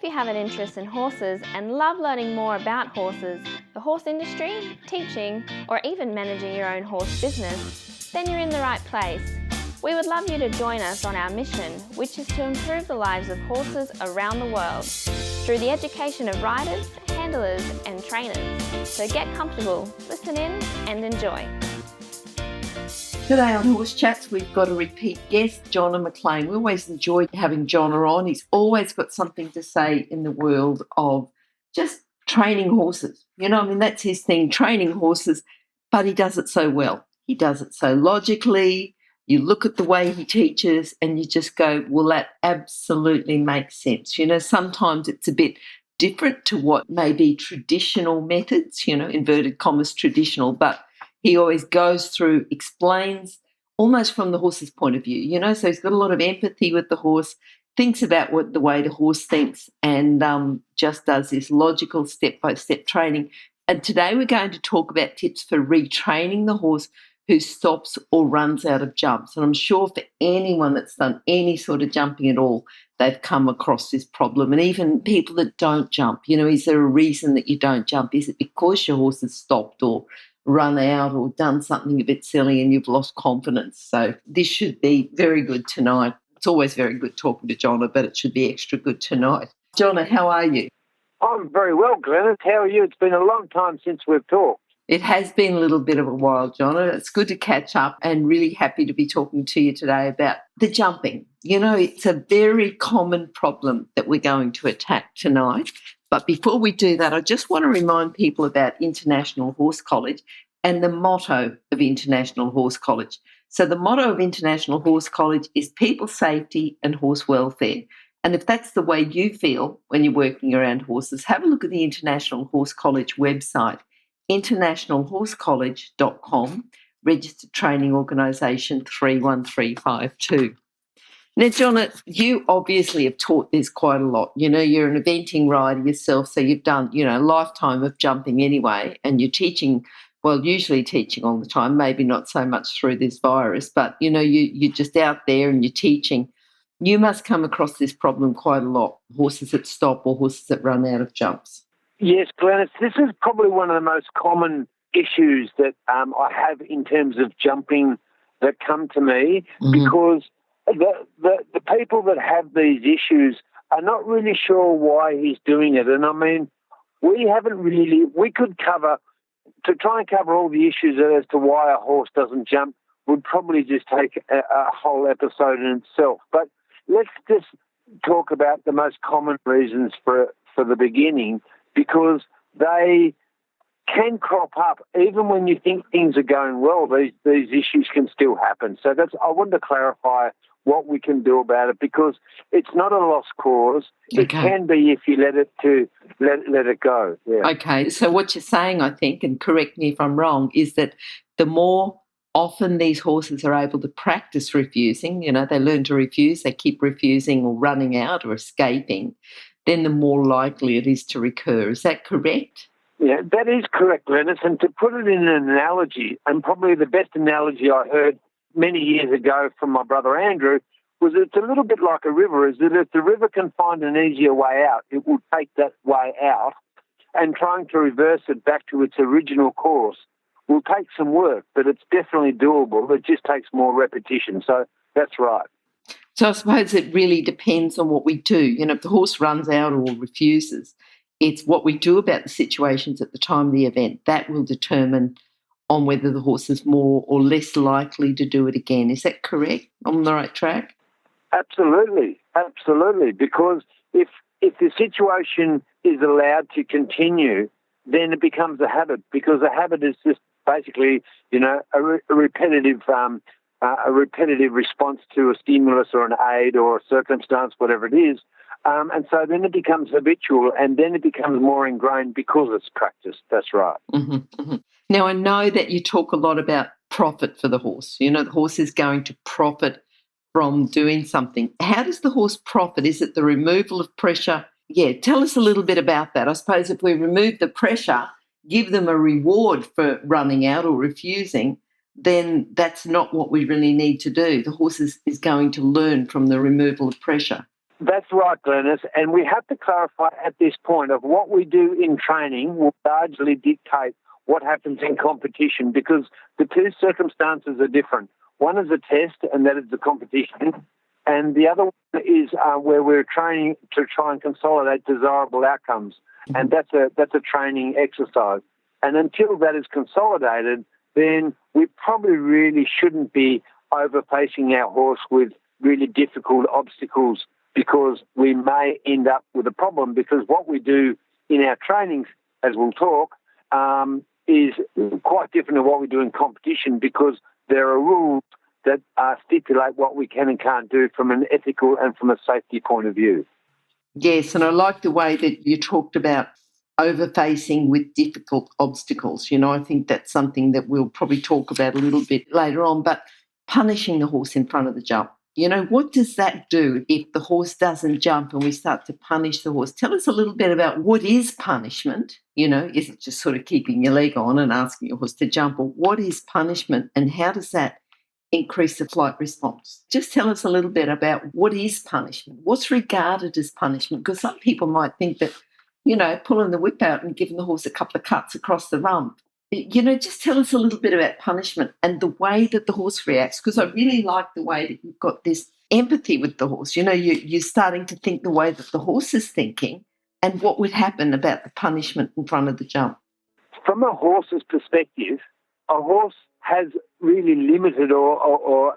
if you have an interest in horses and love learning more about horses, the horse industry, teaching, or even managing your own horse business, then you're in the right place. We would love you to join us on our mission, which is to improve the lives of horses around the world through the education of riders, handlers, and trainers. So get comfortable, listen in, and enjoy. Today on Horse Chats, we've got a repeat guest, Jonna McLean. We always enjoy having Jonna on. He's always got something to say in the world of just training horses. That's his thing, training horses, but he does it so well. He does it so logically. You look at the way he teaches and you just go, well, that absolutely makes sense. Sometimes it's a bit different to what may be traditional methods, inverted commas traditional, but he always goes through, explains almost from the horse's point of view, so he's got a lot of empathy with the horse, thinks about the way the horse thinks, and just does this logical step-by-step training. And today we're going to talk about tips for retraining the horse who stops or runs out of jumps. And I'm sure for anyone that's done any sort of jumping at all, they've come across this problem. And even people that don't jump, is there a reason that you don't jump? Is it because your horse has stopped or run out or done something a bit silly and you've lost confidence? So this should be very good tonight. It's always very good talking to Jonna, but it should be extra good tonight. Jonna, how are you? I'm very well, Glenys. How are you? It's been a long time since we've talked. It has been a little bit of a while, Jonna. It's good to catch up and really happy to be talking to you today about the jumping. It's a very common problem that we're going to attack tonight. But before we do that, I just want to remind people about International Horse College and the motto of International Horse College. So the motto of International Horse College is people safety and horse welfare. And if that's the way you feel when you're working around horses, have a look at the International Horse College website, internationalhorsecollege.com, registered training organisation 31352. Now, Jonna, you obviously have taught this quite a lot. You're an eventing rider yourself, so you've done, a lifetime of jumping anyway, and you're teaching, well, usually teaching all the time, maybe not so much through this virus, but, you're just out there and you're teaching. You must come across this problem quite a lot, horses that stop or horses that run out of jumps. Yes, Glenys, this is probably one of the most common issues that I have in terms of jumping that come to me, because the people that have these issues are not really sure why he's doing it. And we could try and cover all the issues as to why a horse doesn't jump would probably just take a whole episode in itself. But let's just talk about the most common reasons for the beginning, because they can crop up even when you think things are going well. These issues can still happen. So I wanted to clarify what we can do about it, because it's not a lost cause. Okay. It can be if you let it go. Yeah. Okay. So what you're saying, I think, and correct me if I'm wrong, is that the more often these horses are able to practice refusing, they learn to refuse, they keep refusing or running out or escaping, then the more likely it is to recur. Is that correct? Yeah, that is correct, Glenys. And to put it in an analogy, and probably the best analogy I heard many years ago from my brother Andrew, was it's a little bit like a river, is that if the river can find an easier way out, it will take that way out, and trying to reverse it back to its original course will take some work, but it's definitely doable. It just takes more repetition. So that's right. So I suppose it really depends on what we do. If the horse runs out or refuses, it's what we do about the situations at the time of the event that will determine on whether the horse is more or less likely to do it again. Is that correct? On the right track? Absolutely. Because if the situation is allowed to continue, then it becomes a habit, because a habit is just basically, a repetitive response to a stimulus or an aid or a circumstance, whatever it is. And so then it becomes habitual, and then it becomes more ingrained because it's practiced. That's right. Mm-hmm, mm-hmm. Now, I know that you talk a lot about profit for the horse. The horse is going to profit from doing something. How does the horse profit? Is it the removal of pressure? Yeah, tell us a little bit about that. I suppose if we remove the pressure, give them a reward for running out or refusing, then that's not what we really need to do. The horse is going to learn from the removal of pressure. That's right, Glenys. And we have to clarify at this point of what we do in training will largely dictate what happens in competition, because the two circumstances are different. One is a test, and that is the competition. And the other one is where we're training to try and consolidate desirable outcomes. And that's a training exercise. And until that is consolidated, then we probably really shouldn't be overfacing our horse with really difficult obstacles, because we may end up with a problem, because what we do in our trainings, as we'll talk, is quite different to what we do in competition, because there are rules that stipulate what we can and can't do from an ethical and from a safety point of view. Yes, and I like the way that you talked about overfacing with difficult obstacles. I think that's something that we'll probably talk about a little bit later on, but punishing the horse in front of the jump. What does that do if the horse doesn't jump and we start to punish the horse? Tell us a little bit about what is punishment. Is it just sort of keeping your leg on and asking your horse to jump, or what is punishment and how does that increase the flight response? Just tell us a little bit about what is punishment, what's regarded as punishment, because some people might think that, pulling the whip out and giving the horse a couple of cuts across the rump. Just tell us a little bit about punishment and the way that the horse reacts, because I really like the way that you've got this empathy with the horse. You're starting to think the way that the horse is thinking and what would happen about the punishment in front of the jump. From a horse's perspective, a horse has really limited or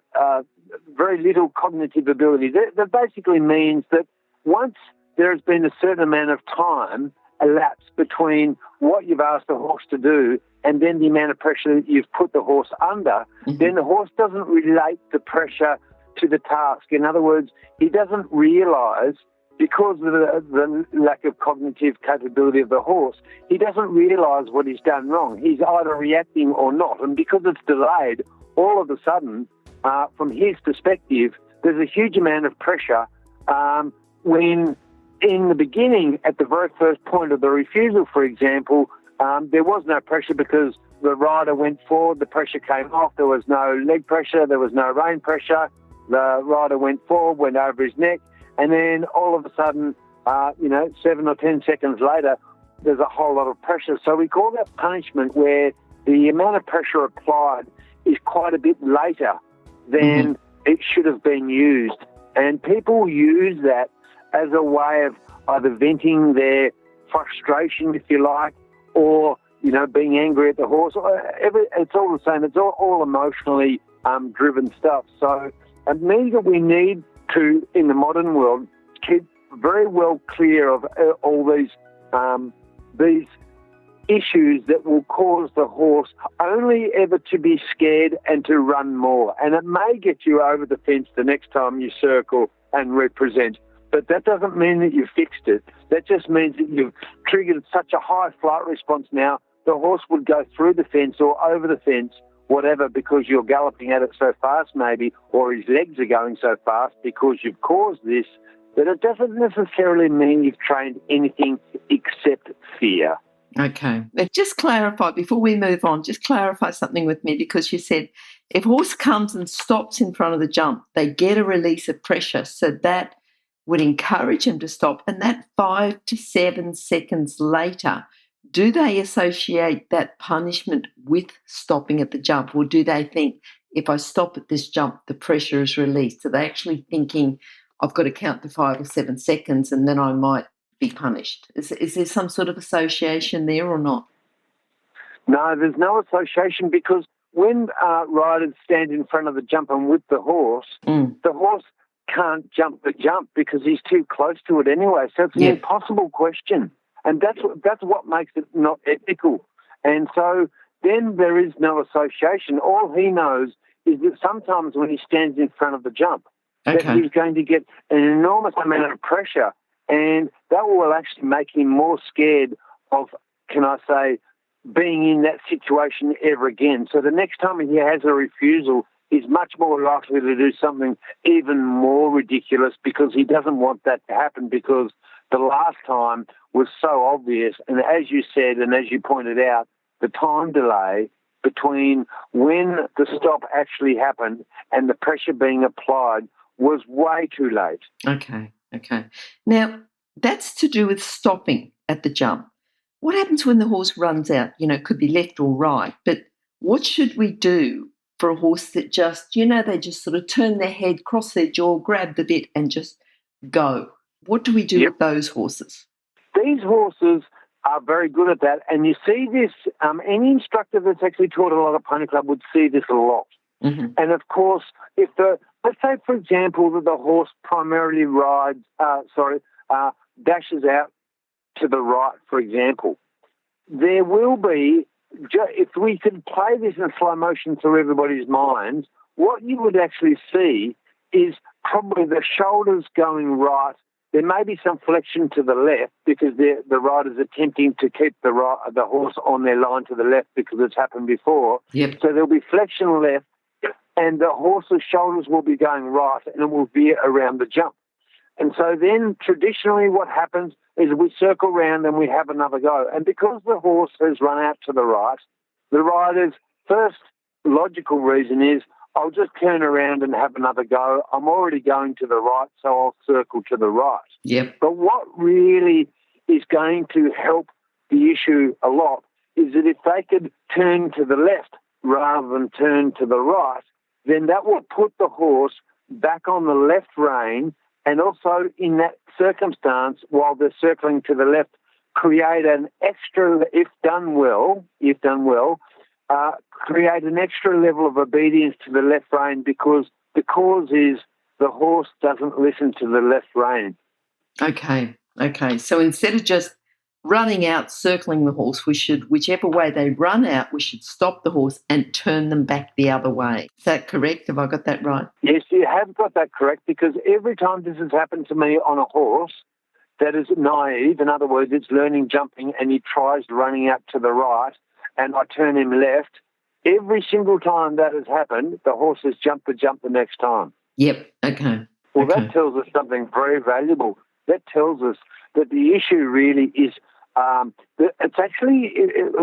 very little cognitive ability. That basically means that once there has been a certain amount of time elapsed between what you've asked the horse to do and then the amount of pressure that you've put the horse under, then the horse doesn't relate the pressure to the task. In other words, he doesn't realise, because of the lack of cognitive capability of the horse, he doesn't realise what he's done wrong. He's either reacting or not. And because it's delayed, all of a sudden, from his perspective, there's a huge amount of pressure when in the beginning, at the very first point of the refusal, for example, there was no pressure because the rider went forward, the pressure came off, there was no leg pressure, there was no rein pressure, the rider went forward, went over his neck, and then all of a sudden, 7 or 10 seconds later, there's a whole lot of pressure. So we call that punishment, where the amount of pressure applied is quite a bit later than it should have been used. And people use that as a way of either venting their frustration, if you like, or, being angry at the horse. It's all the same. It's all emotionally driven stuff. So it means that we need to, in the modern world, keep very well clear of all these issues that will cause the horse only ever to be scared and to run more. And it may get you over the fence the next time you circle and represent. But that doesn't mean that you've fixed it. That just means that you've triggered such a high flight response now, the horse would go through the fence or over the fence, whatever, because you're galloping at it so fast maybe, or his legs are going so fast because you've caused this, that it doesn't necessarily mean you've trained anything except fear. Okay. Just clarify, before we move on, just clarify something with me, because you said if horse comes and stops in front of the jump, they get a release of pressure, so that would encourage him to stop. And that 5 to 7 seconds later, do they associate that punishment with stopping at the jump, or do they think if I stop at this jump, the pressure is released? Are they actually thinking I've got to count to 5 or 7 seconds and then I might be punished? Is there some sort of association there or not? No, there's no association, because when riders stand in front of the jump and with the horse can't jump the jump because he's too close to it anyway. So it's an impossible question. And that's what makes it not ethical. And so then there is no association. All he knows is that sometimes when he stands in front of the jump, that he's going to get an enormous amount of pressure, and that will actually make him more scared of, can I say, being in that situation ever again. So the next time he has a refusal, he's much more likely to do something even more ridiculous, because he doesn't want that to happen, because the last time was so obvious. And as you said, and as you pointed out, the time delay between when the stop actually happened and the pressure being applied was way too late. Okay. Okay. Now, that's to do with stopping at the jump. What happens when the horse runs out? It could be left or right, but what should we do for a horse that just, they just sort of turn their head, cross their jaw, grab the bit and just go? What do we do with those horses? These horses are very good at that, and you see this, any instructor that's actually taught a lot of pony club would see this a lot. Mm-hmm. And of course, let's say, for example, that the horse primarily dashes out to the right, for example, there will be, if we could play this in slow motion through everybody's minds, what you would actually see is probably the shoulders going right. There may be some flexion to the left because the rider's attempting to keep the horse on their line to the left because it's happened before. Yep. So there'll be flexion left, and the horse's shoulders will be going right, and it will veer around the jump. And so then traditionally what happens is we circle round and we have another go. And because the horse has run out to the right, the rider's first logical reason is, I'll just turn around and have another go. I'm already going to the right, so I'll circle to the right. Yep. But what really is going to help the issue a lot is that if they could turn to the left rather than turn to the right, then that will put the horse back on the left rein, and also in that circumstance, while they're circling to the left, create an extra, if done well, create an extra level of obedience to the left rein, because the cause is the horse doesn't listen to the left rein. Okay. So instead of just running out, circling the horse, we should, whichever way they run out, we should stop the horse and turn them back the other way. Is that correct? Have I got that right? Yes, you have got that correct, because every time this has happened to me on a horse that is naive, in other words, it's learning jumping and he tries running out to the right and I turn him left, every single time that has happened, the horse has jumped the jump the next time. Yep, okay. Well, that tells us something very valuable. That tells us that the issue really is, it's actually,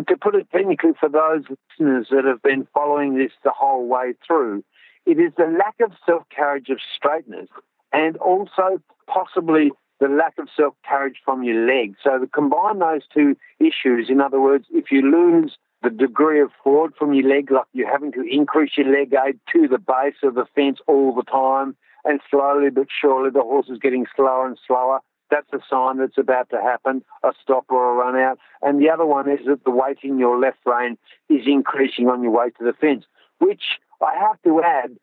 to put it technically for those listeners that have been following this the whole way through, it is the lack of self-carriage of straightness and also possibly the lack of self-carriage from your leg. So to combine those two issues, in other words, if you lose the degree of forward from your leg, like you're having to increase your leg aid to the base of the fence all the time, and slowly but surely the horse is getting slower and slower, that's a sign that's about to happen, a stop or a run out. And the other one is that the weight in your left rein is increasing on your way to the fence, which I have to add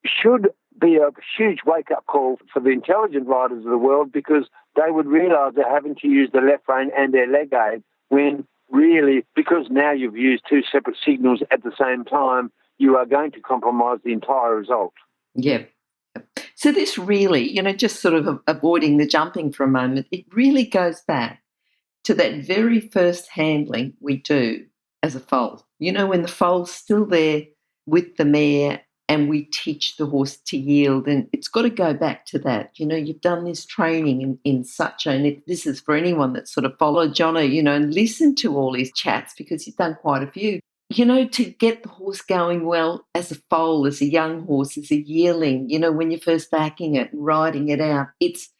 should be a huge wake-up call for the intelligent riders of the world, because they would realise they're having to use the left rein and their leg aid when really, because now you've used two separate signals at the same time, you are going to compromise the entire result. Yep. So this really, just sort of avoiding the jumping for a moment, it really goes back to that very first handling we do as a foal. When the foal's still there with the mare and we teach the horse to yield, and it's got to go back to that. You've done this training in such a, and this is for anyone that sort of followed Jonna, and listened to all his chats, because he's done quite a few. To get the horse going well as a foal, as a young horse, as a yearling, when you're first backing it and riding it out, it's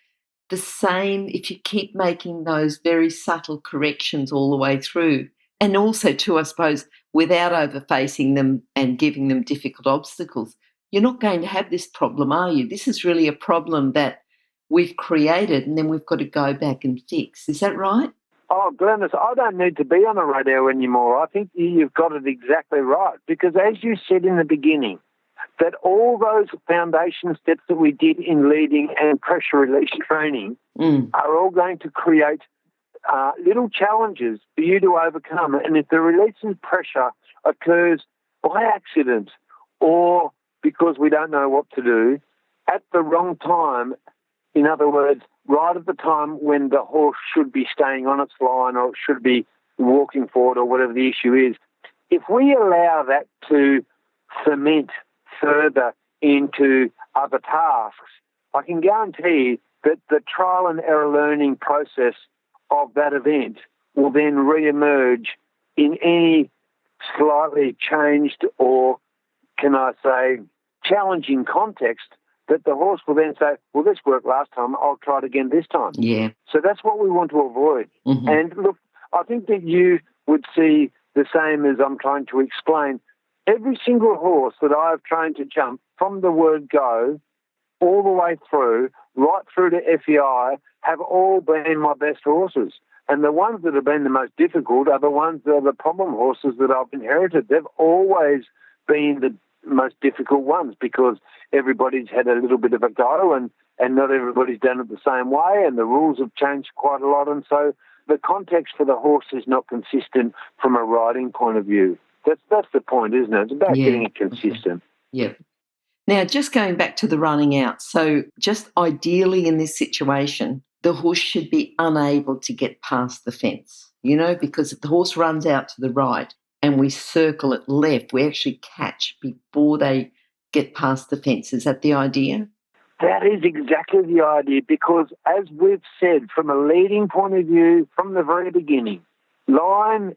the same if you keep making those very subtle corrections all the way through. And also too, I suppose, without overfacing them and giving them difficult obstacles, you're not going to have this problem, are you? This is really a problem that we've created and then we've got to go back and fix. Is that right? Oh, Glenys, I don't need to be on the radio anymore. I think you've got it exactly right, because as you said in the beginning, that all those foundation steps that we did in leading and pressure release training are all going to create little challenges for you to overcome. And if the release of pressure occurs by accident or because we don't know what to do at the wrong time, in other words, right at the time when the horse should be staying on its line or should be walking forward or whatever the issue is, if we allow that to cement further into other tasks, I can guarantee that the trial and error learning process of that event will then re-emerge in any slightly changed or, can I say, challenging context that the horse will then say, well, this worked last time, I'll try it again this time. Yeah. So that's what we want to avoid. Mm-hmm. And look, I think that you would see the same as I'm trying to explain. Every single horse that I've trained to jump from the word go all the way through, right through to FEI, have all been my best horses. And the ones that have been the most difficult are the ones that are the problem horses that I've inherited. They've always been the most difficult ones because everybody's had a little bit of a go and not everybody's done it the same way, and the rules have changed quite a lot. And so the context for the horse is not consistent from a riding point of view. That's the point, isn't it? It's about getting it consistent. Yep. Now, just going back to the running out, so just ideally in this situation, the horse should be unable to get past the fence, because if the horse runs out to the right and we circle it left, we actually catch before they get past the fence. Is that the idea? That is exactly the idea, because as we've said, from a leading point of view, from the very beginning, line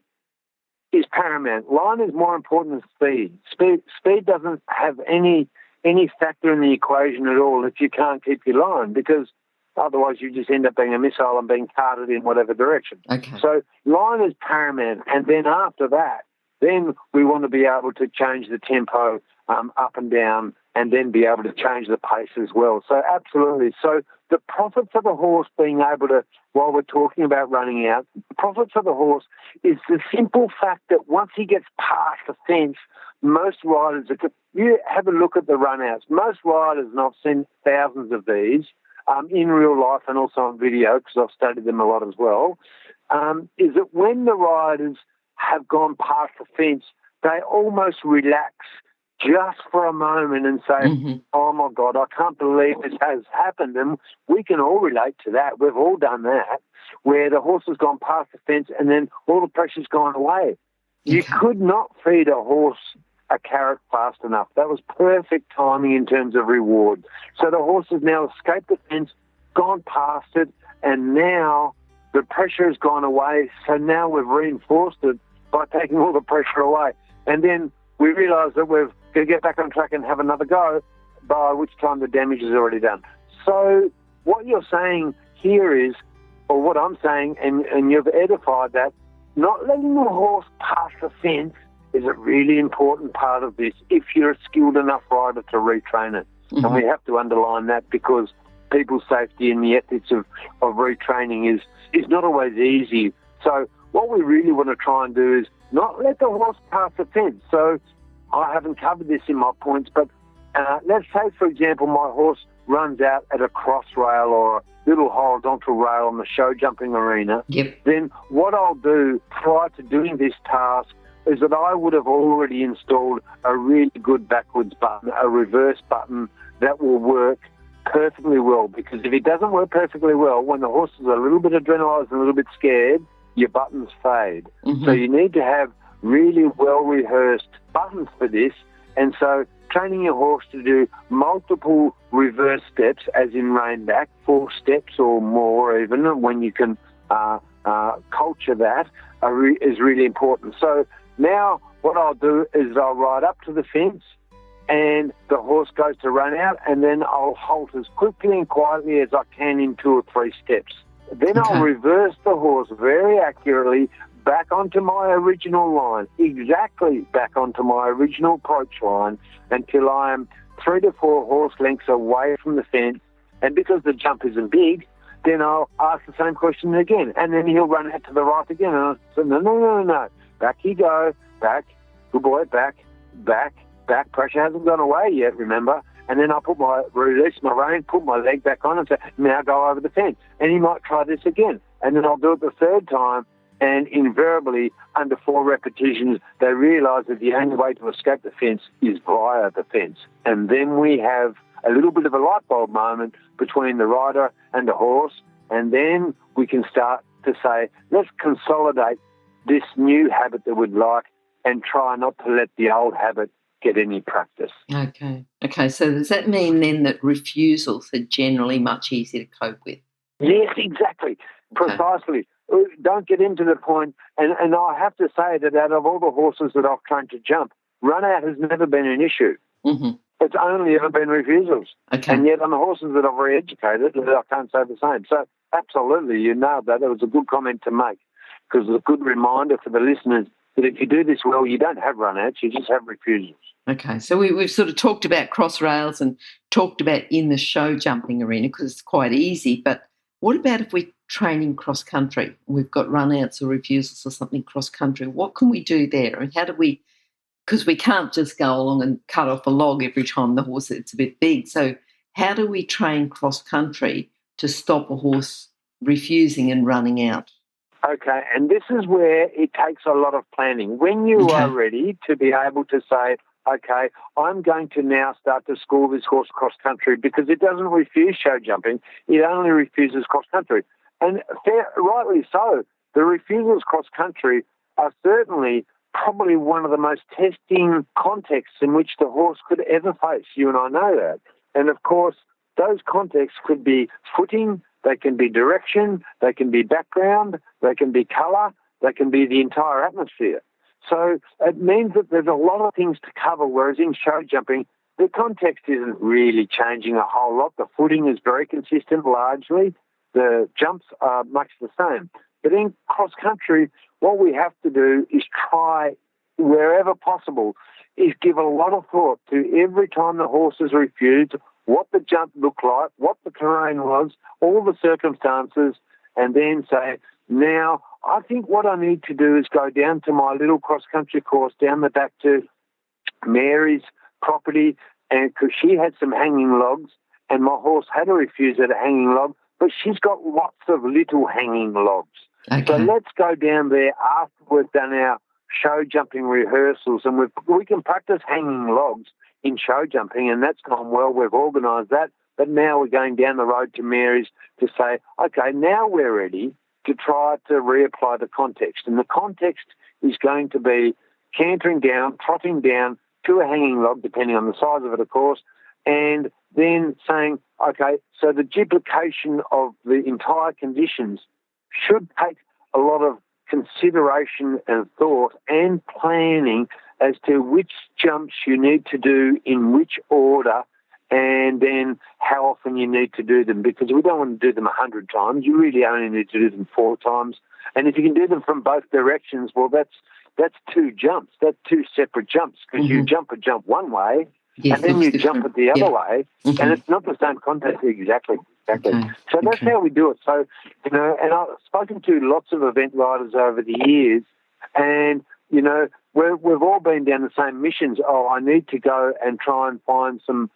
is paramount. Line is more important than speed. Speed doesn't have any factor in the equation at all if you can't keep your line, because otherwise you just end up being a missile and being carted in whatever direction. Okay. So line is paramount, and then after that, then we want to be able to change the tempo up and down, and then be able to change the pace as well. So absolutely. So the profit for the horse being able to, while we're talking about running out, the profit for the horse is the simple fact that once he gets past the fence, most riders, you have a look at the run-outs, most riders, and I've seen thousands of these in real life and also on video because I've studied them a lot as well, is that when the riders have gone past the fence, they almost relax just for a moment and say, oh, my God, I can't believe this has happened. And we can all relate to that. We've all done that, where the horse has gone past the fence and then all the pressure's gone away. You could not feed a horse a carrot fast enough. That was perfect timing in terms of reward. So the horse has now escaped the fence, gone past it, and now the pressure has gone away. So now we've reinforced it by taking all the pressure away. And then we realise that we've got to get back on track and have another go, by which time the damage is already done. So what you're saying here is, or what I'm saying, and you've edified that, not letting the horse pass the fence is a really important part of this if you're a skilled enough rider to retrain it. Mm-hmm. And we have to underline that, because people's safety and the ethics of retraining is not always easy. So what we really want to try and do is not let the horse pass the fence. So I haven't covered this in my points, but let's say, for example, my horse runs out at a cross rail or a little horizontal rail on the show jumping arena. Yep. Then what I'll do prior to doing this task is that I would have already installed a really good backwards button, a reverse button that will work perfectly well. Because if it doesn't work perfectly well, when the horse is a little bit adrenalised and a little bit scared, your buttons fade. Mm-hmm. So you need to have really well-rehearsed buttons for this. And so training your horse to do multiple reverse steps, as in rein back, 4 steps or more even, when you can culture that, is really important. So now what I'll do is I'll ride up to the fence and the horse goes to run out, and then I'll halt as quickly and quietly as I can in 2 or 3 steps. Then I'll reverse the horse very accurately back onto my original line, exactly back onto my original approach line, until I am 3 to 4 horse lengths away from the fence. And because the jump isn't big, then I'll ask the same question again, and then he'll run out to the right again. And I'll say, no. Back you go, back, good boy, back. Pressure hasn't gone away yet, remember? And then I'll release my rein, put my leg back on and say, now go over the fence. And he might try this again. And then I'll do it the 3rd time, and invariably, under 4 repetitions, they realise that the only way to escape the fence is via the fence. And then we have a little bit of a light bulb moment between the rider and the horse, and then we can start to say, let's consolidate this new habit that we'd like and try not to let the old habit get any practice. Okay. So does that mean then that refusals are generally much easier to cope with? Yes, exactly. Precisely. Don't get into the point, and I have to say that out of all the horses that I've trained to jump, run out has never been an issue. Mm-hmm. It's only ever been refusals. Okay. And yet on the horses that are very educated, I can't say the same. So absolutely, you nailed that. It was a good comment to make, because it's a good reminder for the listeners that if you do this well, you don't have run-outs, you just have refusals. Okay, so we've sort of talked about cross rails and talked about in the show jumping arena because it's quite easy, but what about if we're training cross country? We've got run-outs or refusals or something cross country. What can we do there? And how do we, because we can't just go along and cut off a log every time the horse, it's a bit big. So how do we train cross country to stop a horse refusing and running out? Okay, and this is where it takes a lot of planning. When you are ready to be able to say, okay, I'm going to now start to school this horse cross country, because it doesn't refuse show jumping, it only refuses cross country. And rightly so, the refusals cross country are certainly probably one of the most testing contexts in which the horse could ever face. You and I know that. And of course, those contexts could be footing, they can be direction, they can be background, they can be colour, they can be the entire atmosphere. So it means that there's a lot of things to cover, whereas in show jumping, the context isn't really changing a whole lot. The footing is very consistent largely. The jumps are much the same. But in cross-country, what we have to do is try, wherever possible, is give a lot of thought to every time the horse is refused, what the jump looked like, what the terrain was, all the circumstances, and then say, now, I think what I need to do is go down to my little cross-country course down the back to Mary's property, and because she had some hanging logs, and my horse had a refuse at a hanging log, but she's got lots of little hanging logs. Okay. So let's go down there after we've done our show jumping rehearsals, and we can practice hanging logs in show jumping, and that's gone well. We've organised that, but now we're going down the road to Mary's to say, okay, now we're ready to try to reapply the context. And the context is going to be cantering down, trotting down to a hanging log, depending on the size of it, of course, and then saying, okay, so the duplication of the entire conditions should take a lot of consideration and thought and planning as to which jumps you need to do in which order, and then how often you need to do them, because we don't want to do them 100 times. You really only need to do them 4 times. And if you can do them from both directions, well, that's 2 jumps. That's 2 separate jumps, because you jump a jump one way, yes, and then you different. jump it the other way, and it's not the same context exactly. Okay. So that's how we do it. So, you know, and I've spoken to lots of event riders over the years, and, you know, we've all been down the same missions. Oh, I need to go and try and find some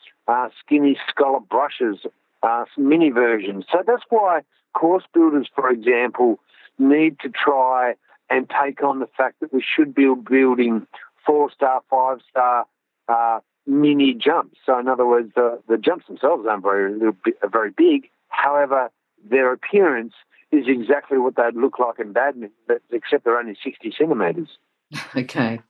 skinny scallop brushes, some mini versions. So that's why course builders, for example, need to try and take on the fact that we should be building 4-star, 5-star mini jumps. So in other words, the jumps themselves aren't very big. However, their appearance is exactly what they'd look like in badminton, except they're only 60 centimetres. Okay.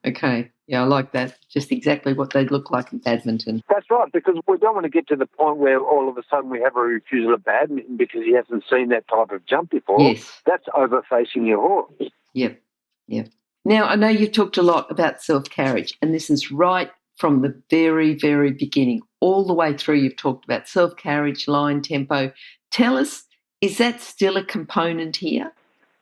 Yeah, I like that. Just exactly what they'd look like in badminton. That's right, because we don't want to get to the point where all of a sudden we have a refusal of badminton because he hasn't seen that type of jump before. Yes. That's overfacing your horse. Yep. Now, I know you've talked a lot about self-carriage, and this is right from the very, very beginning. All the way through, you've talked about self-carriage, line, tempo. Tell us, is that still a component here?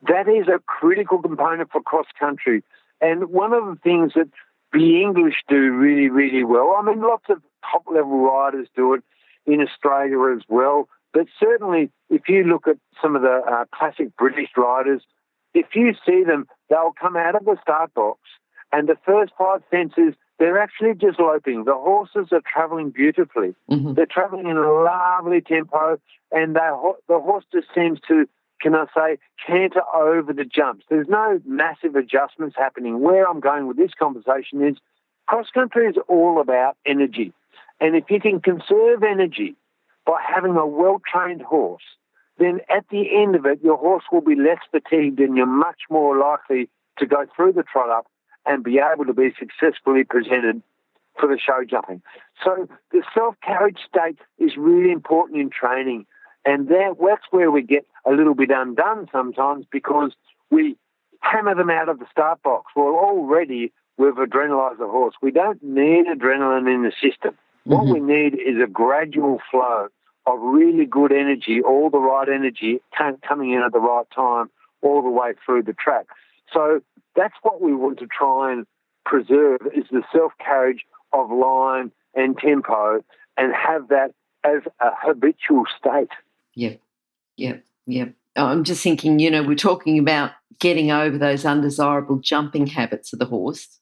That is a critical component for cross-country. And one of the things that the English do really, really well, I mean, lots of top-level riders do it in Australia as well, but certainly if you look at some of the classic British riders, if you see them, they'll come out of the start box, and the first 5 fences, they're actually just loping. The horses are travelling beautifully. They're travelling in a lovely tempo, and the horse just seems to, can I say, canter over the jumps. There's no massive adjustments happening. Where I'm going with this conversation is cross-country is all about energy. And if you can conserve energy by having a well-trained horse, then at the end of it, your horse will be less fatigued and you're much more likely to go through the trot-up and be able to be successfully presented for the show jumping. So the self-carriage state is really important in training. And that's where we get a little bit undone sometimes, because we hammer them out of the start box. Well, already we've adrenalised the horse. We don't need adrenaline in the system. What we need is a gradual flow of really good energy, all the right energy coming in at the right time, all the way through the track. So that's what we want to try and preserve, is the self-carriage of line and tempo, and have that as a habitual state. Yep. I'm just thinking, we're talking about getting over those undesirable jumping habits of the horse.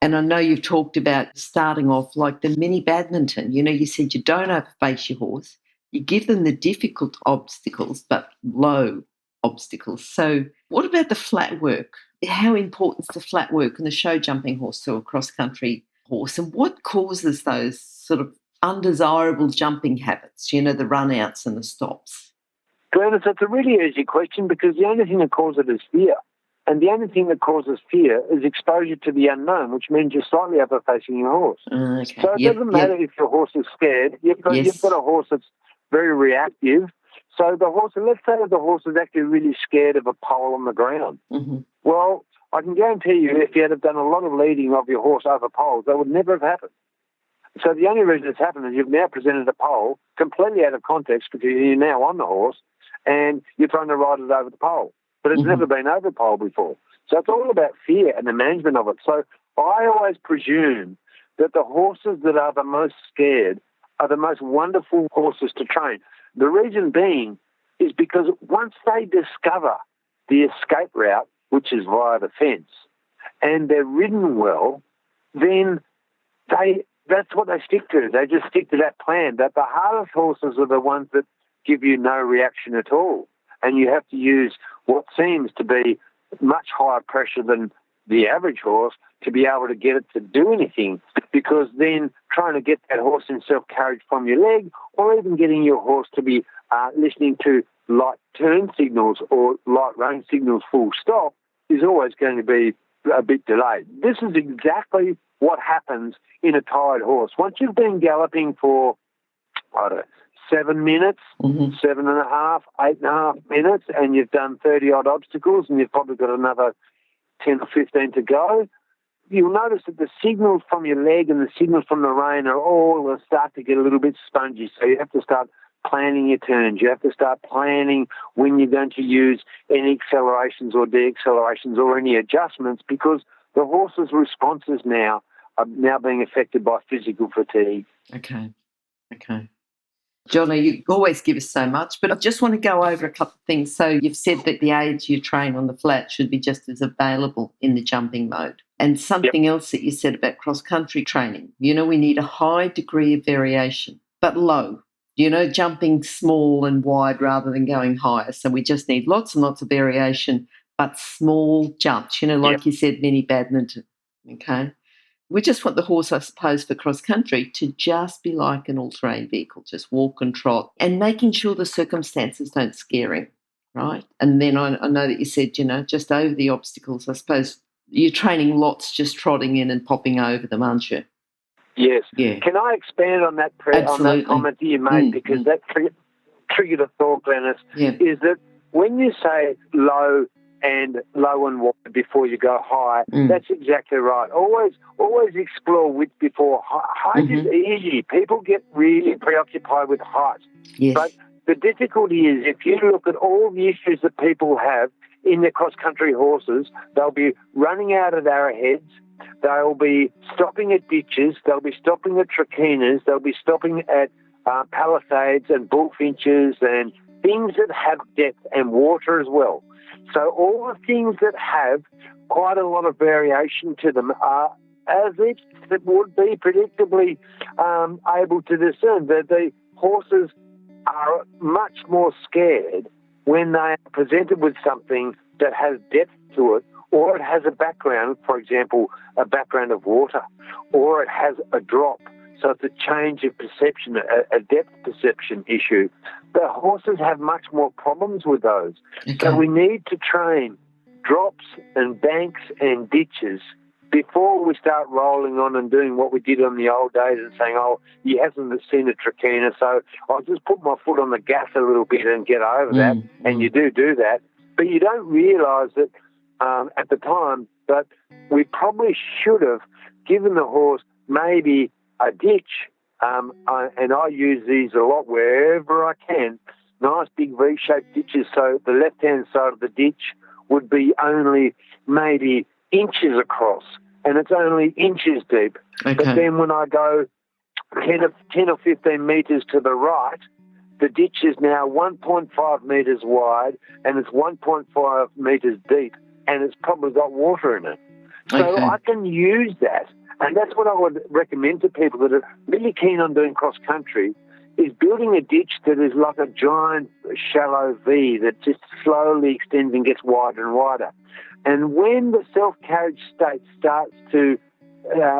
And I know you've talked about starting off like the mini badminton. You said you don't overface your horse. You give them the difficult obstacles, but low obstacles. So what about the flat work? How important is the flat work in the show jumping horse to a cross-country horse? And what causes those sort of undesirable jumping habits, the run-outs and the stops? Glenys, it's a really easy question, because the only thing that causes it is fear. And the only thing that causes fear is exposure to the unknown, which means you're slightly overfacing your horse. Okay. So it doesn't matter if your horse is scared. You've got a horse that's very reactive. So the horse, let's say that the horse is actually really scared of a pole on the ground. Mm-hmm. Well, I can guarantee you, if you had done a lot of leading of your horse over poles, that would never have happened. So the only reason it's happened is you've now presented a pole completely out of context, because you're now on the horse and you're trying to ride it over the pole. But it's never been over a pole before. So it's all about fear and the management of it. So I always presume that the horses that are the most scared are the most wonderful horses to train. The reason being is because once they discover the escape route, which is via the fence, and they're ridden well, then that's what they stick to. They just stick to that plan. That the hardest horses are the ones that give you no reaction at all. And you have to use what seems to be much higher pressure than the average horse to be able to get it to do anything, because then trying to get that horse in self-carriage from your leg, or even getting your horse to be listening to light turn signals or light rein signals full stop, is always going to be a bit delayed. This is exactly what happens in a tired horse. Once you've been galloping for, 7 minutes, 7.5, 8.5 minutes, and you've done 30-odd obstacles, and you've probably got another 10 or 15 to go, you'll notice that the signals from your leg and the signals from the rein are all start to get a little bit spongy. So you have to start planning your turns. You have to start planning when you're going to use any accelerations or deaccelerations or any adjustments, because the horse's responses now are now being affected by physical fatigue. Okay. Jonna, you always give us so much, but I just want to go over a couple of things. So you've said that the aids you train on the flat should be just as available in the jumping mode. And something else that you said about cross-country training, we need a high degree of variation, but low. Jumping small and wide rather than going higher. So we just need lots and lots of variation, but small jumps, like you said, mini badminton, okay? We just want the horse, I suppose, for cross-country to just be like an all-terrain vehicle, just walk and trot, and making sure the circumstances don't scare him, right? And then I know that you said, just over the obstacles. I suppose you're training lots just trotting in and popping over them, aren't you? Yes. Yeah. Can I expand on that comment that you made? Because that triggered a thought, Glenys, is that when you say low and wide before you go high, that's exactly right. Always explore width before height. Height is easy. People get really preoccupied with height. Yes. But the difficulty is, if you look at all the issues that people have in their cross-country horses, they'll be running out of arrowheads, they'll be stopping at ditches, they'll be stopping at trachinas, they'll be stopping at palisades and bullfinches and things that have depth and water as well. So all the things that have quite a lot of variation to them are, as if it would be predictably able to discern, that the horses are much more scared when they are presented with something that has depth to it, or it has a background, for example, a background of water, or it has a drop. So it's a change of perception, a depth perception issue. The horses have much more problems with those. Okay. So we need to train drops and banks and ditches before we start rolling on and doing what we did on the old days and saying, he hasn't seen a trachina, so I'll just put my foot on the gas a little bit and get over that. And you do that. But you don't realise that at the time, but we probably should have given the horse maybe a ditch, and I use these a lot wherever I can. Nice big V-shaped ditches, so the left-hand side of the ditch would be only maybe inches across, and it's only inches deep. Okay. But then when I go 10 or 15 metres to the right, the ditch is now 1.5 metres wide, and it's 1.5 metres deep, and it's probably got water in it. So I can use that, and that's what I would recommend to people that are really keen on doing cross-country, is building a ditch that is like a giant shallow V that just slowly extends and gets wider and wider. And when the self-carriage state starts to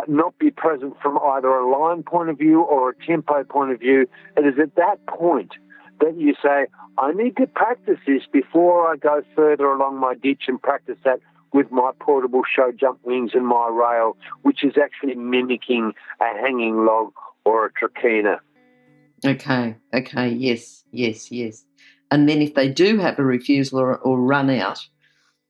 not be present from either a line point of view or a tempo point of view, it is at that point that you say, I need to practice this before I go further along my ditch and practice that with my portable show jump wings and my rail, which is actually mimicking a hanging log or a trachina. Okay, yes. And then if they do have a refusal or run out,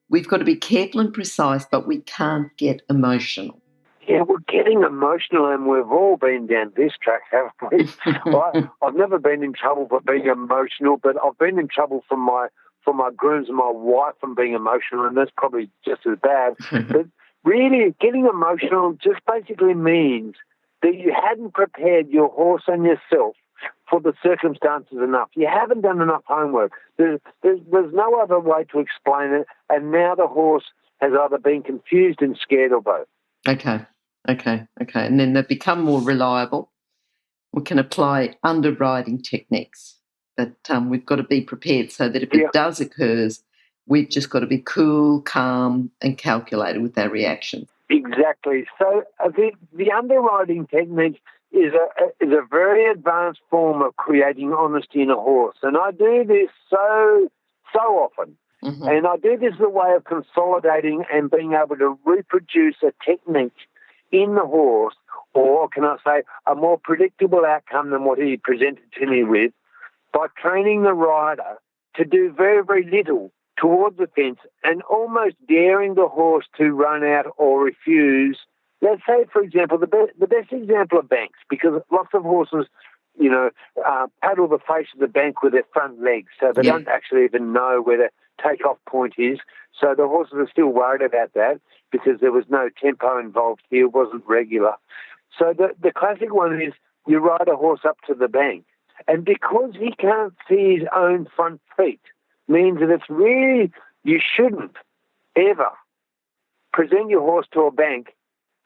we've got to be careful and precise, but we can't get emotional. Yeah, we're getting emotional, and we've all been down this track, haven't we? I've never been in trouble for being emotional, but I've been in trouble from my grooms and my wife from being emotional, and that's probably just as bad. But really, getting emotional just basically means that you hadn't prepared your horse and yourself for the circumstances enough. You haven't done enough homework. There's no other way to explain it, and now the horse has either been confused and scared or both. Okay. And then they become more reliable. We can apply underriding techniques, but we've got to be prepared so that if it does occur, we've just got to be cool, calm, and calculated with our reactions. Exactly. So the underriding technique is a very advanced form of creating honesty in a horse, and I do this so often. Mm-hmm. And I do this as a way of consolidating and being able to reproduce a technique in the horse, or can I say a more predictable outcome than what he presented to me with, by training the rider to do very, very little towards the fence and almost daring the horse to run out or refuse. Let's say, for example, the best example of banks, because lots of horses, paddle the face of the bank with their front legs, so they don't actually even know where the takeoff point is. So the horses are still worried about that because there was no tempo involved here, it wasn't regular. So the classic one is you ride a horse up to the bank, and because he can't see his own front feet, means that it's really, you shouldn't ever present your horse to a bank,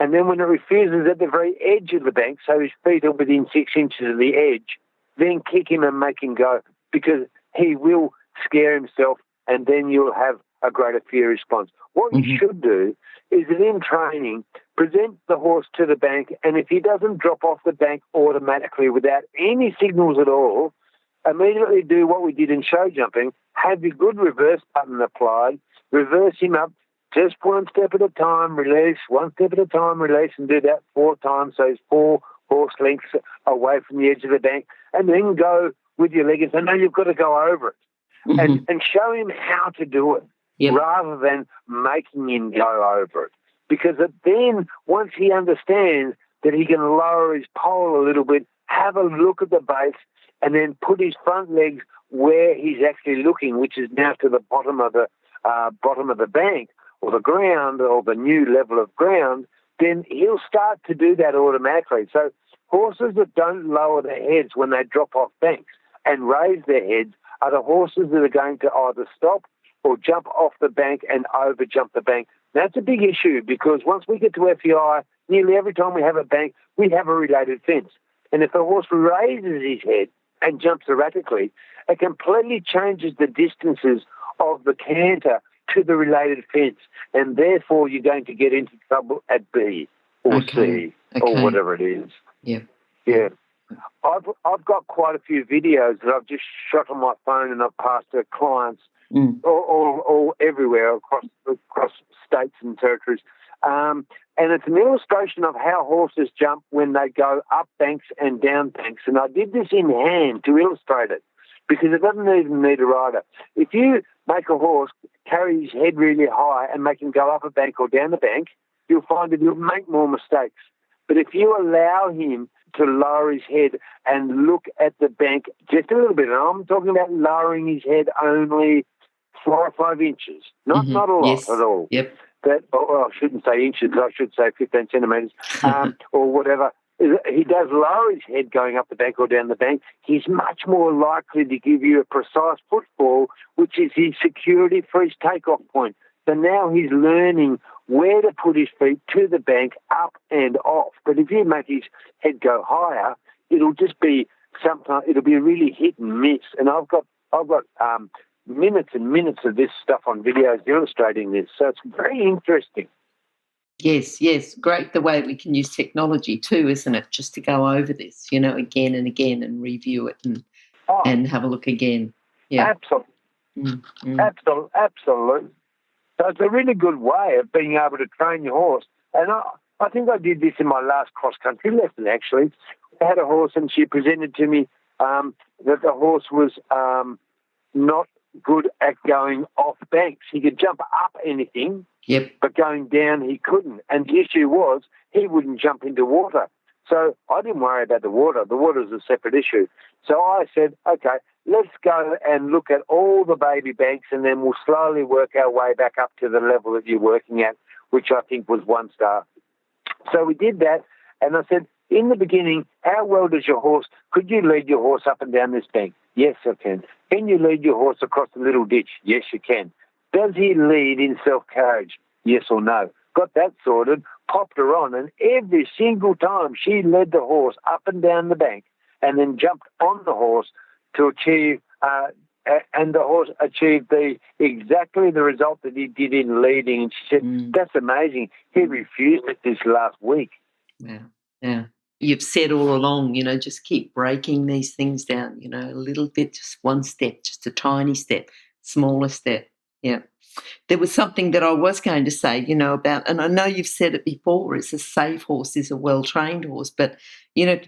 and then when it refuses at the very edge of the bank, so his feet are within 6 inches of the edge, then kick him and make him go, because he will scare himself, and then you'll have a greater fear response. What you should do is that in training, present the horse to the bank, and if he doesn't drop off the bank automatically without any signals at all, immediately do what we did in show jumping, have your good reverse button applied, reverse him up just one step at a time, release, one step at a time, release, and do that 4 times, so he's 4 horse lengths away from the edge of the bank, and then go with your leg and say, no, you've got to go over it, and show him how to do it, rather than making him go over it. Because then, once he understands that he can lower his pole a little bit, have a look at the base, and then put his front legs where he's actually looking, which is now to the bottom of the bank or the ground or the new level of ground, then he'll start to do that automatically. So horses that don't lower their heads when they drop off banks and raise their heads are the horses that are going to either stop or jump off the bank and over jump the bank. That's a big issue, because once we get to FEI, nearly every time we have a bank, we have a related fence. And if the horse raises his head and jumps erratically, it completely changes the distances of the canter to the related fence, and therefore you're going to get into trouble at B or C or whatever it is. Yeah. I've got quite a few videos that I've just shot on my phone and I've passed to clients all everywhere across states and territories. And it's an illustration of how horses jump when they go up banks and down banks. And I did this in hand to illustrate it, because it doesn't even need a rider. If you make a horse carry his head really high and make him go up a bank or down the bank, you'll find that he'll make more mistakes. But if you allow him to lower his head and look at the bank just a little bit. And I'm talking about lowering his head only 4 or 5 inches, not a lot at all. Yep. I shouldn't say inches, I should say 15 centimetres or whatever. He does lower his head going up the bank or down the bank. He's much more likely to give you a precise footfall, which is his security for his takeoff point. So now he's learning where to put his feet to the bank, up and off. But if you make his head go higher, it'll just be sometimes it'll be really hit and miss. And I've got minutes and minutes of this stuff on videos illustrating this. So it's very interesting. Yes. Great the way we can use technology too, isn't it? Just to go over this, again and again and review it and have a look again. Yeah. Absolutely. Absolutely. So it's a really good way of being able to train your horse. And I think I did this in my last cross-country lesson, actually. I had a horse and she presented to me that the horse was not good at going off banks. He could jump up anything, but going down he couldn't. And the issue was he wouldn't jump into water. So I didn't worry about the water. The water is a separate issue. So I said, okay, let's go and look at all the baby banks and then we'll slowly work our way back up to the level that you're working at, which I think was 1 star. So we did that, and I said, in the beginning, how well does your horse, could you lead your horse up and down this bank? Yes, I can. Can you lead your horse across the little ditch? Yes, you can. Does he lead in self-carriage? Yes or no? Got that sorted, popped her on, and every single time she led the horse up and down the bank and then jumped on the horse to achieve, and the horse achieved exactly the result that he did in leading. And she said, that's amazing. He refused it this last week. Yeah. You've said all along, just keep breaking these things down, a little bit, just one step, just a tiny step, smaller step. Yeah. There was something that I was going to say, about, and I know you've said it before, is a safe horse is a well-trained horse, but,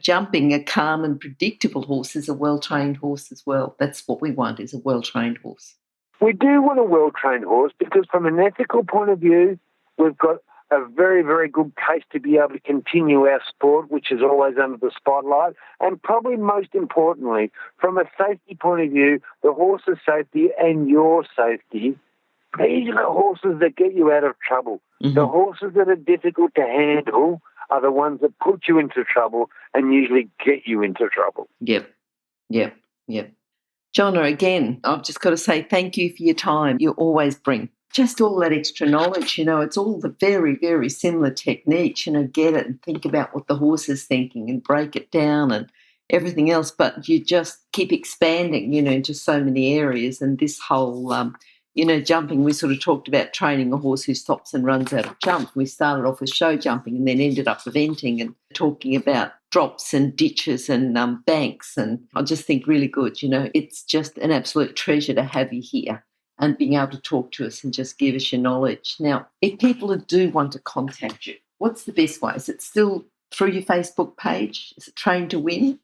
jumping, a calm and predictable horse is a well-trained horse as well. That's what we want, is a well-trained horse. We do want a well-trained horse because from an ethical point of view, we've got a very, very good case to be able to continue our sport, which is always under the spotlight. And probably most importantly, from a safety point of view, the horse's safety and your safety, these are the horses that get you out of trouble. Mm-hmm. The horses that are difficult to handle are the ones that put you into trouble and usually get you into trouble. Yep. Jonna, again, I've just got to say thank you for your time. You always bring just all that extra knowledge, it's all the very, very similar techniques, get it and think about what the horse is thinking and break it down and everything else, but you just keep expanding, into so many areas. And this whole, jumping, we sort of talked about training a horse who stops and runs out of jump. We started off with show jumping and then ended up with eventing and talking about drops and ditches and banks. And I just think really good, it's just an absolute treasure to have you here and being able to talk to us and just give us your knowledge. Now, if people do want to contact you, what's the best way? Is it still through your Facebook page? Is it Train to Win?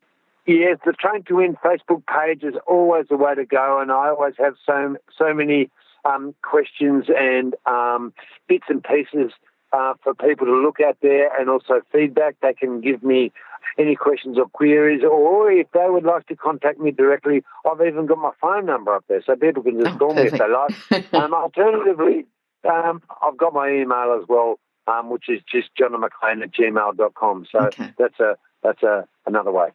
Yes, the Train to Win Facebook page is always the way to go, and I always have so many questions and bits and pieces for people to look at there, and also feedback. They can give me any questions or queries, or if they would like to contact me directly, I've even got my phone number up there, so people can just call me if they like. Alternatively, I've got my email as well, which is just jonnamclean@gmail.com. So that's another way.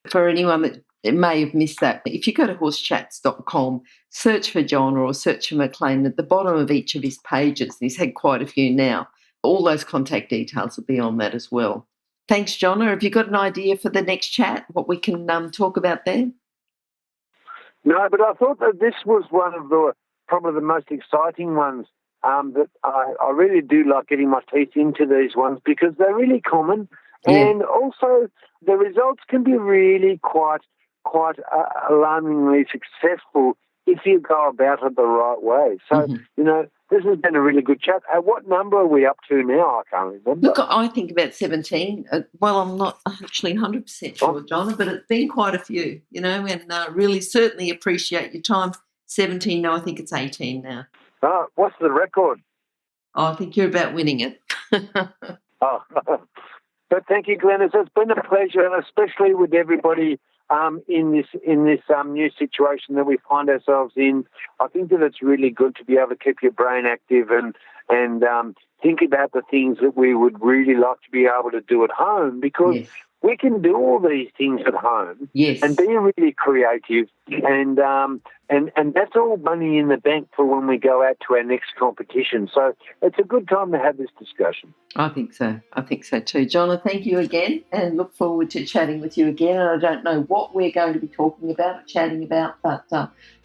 For anyone that may have missed that, if you go to horsechats.com, search for Jonna or search for McLean, at the bottom of each of his pages, and he's had quite a few now, all those contact details will be on that as well. Thanks, Jonna. Have you got an idea for the next chat, what we can talk about there? No, but I thought that this was one of probably the most exciting ones, that I really do like getting my teeth into these ones because they're really common. Yeah. And also the results can be really quite alarmingly successful if you go about it the right way. So, this has been a really good chat. What number are we up to now? I can't remember. Look, I think about 17. Well, I'm not actually 100% sure, Jonna, but it's been quite a few, and really certainly appreciate your time. 17, no, I think it's 18 now. Oh, what's the record? Oh, I think you're about winning it. Oh, So thank you, Glenys. It's been a pleasure, and especially with everybody in this new situation that we find ourselves in. I think that it's really good to be able to keep your brain active and think about the things that we would really like to be able to do at home, because Yes. we can do all these things at home Yes. and be really creative, and that's all money in the bank for when we go out to our next competition. So it's a good time to have this discussion. I think so. I think so too. Jonna, thank you again, and look forward to chatting with you again. And I don't know what we're going to be talking about or chatting about, but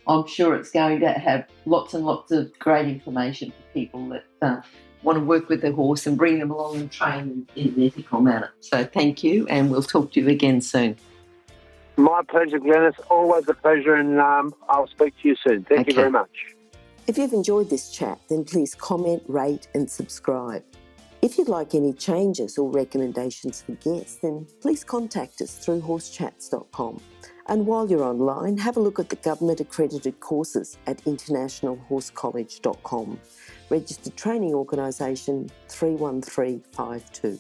I'm sure it's going to have lots and lots of great information for people that want to work with their horse and bring them along and train in an ethical manner. So thank you, and we'll talk to you again soon. My pleasure, Glenys. Always a pleasure, and I'll speak to you soon. Thank you very much. If you've enjoyed this chat, then please comment, rate and subscribe. If you'd like any changes or recommendations for guests, then please contact us through horsechats.com. And while you're online, have a look at the government-accredited courses at internationalhorsecollege.com. Registered Training Organisation 31352.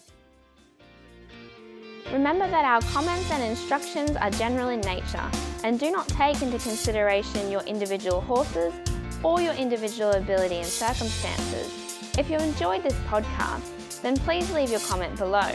Remember that our comments and instructions are general in nature and do not take into consideration your individual horses or your individual ability and circumstances. If you enjoyed this podcast, then please leave your comment below.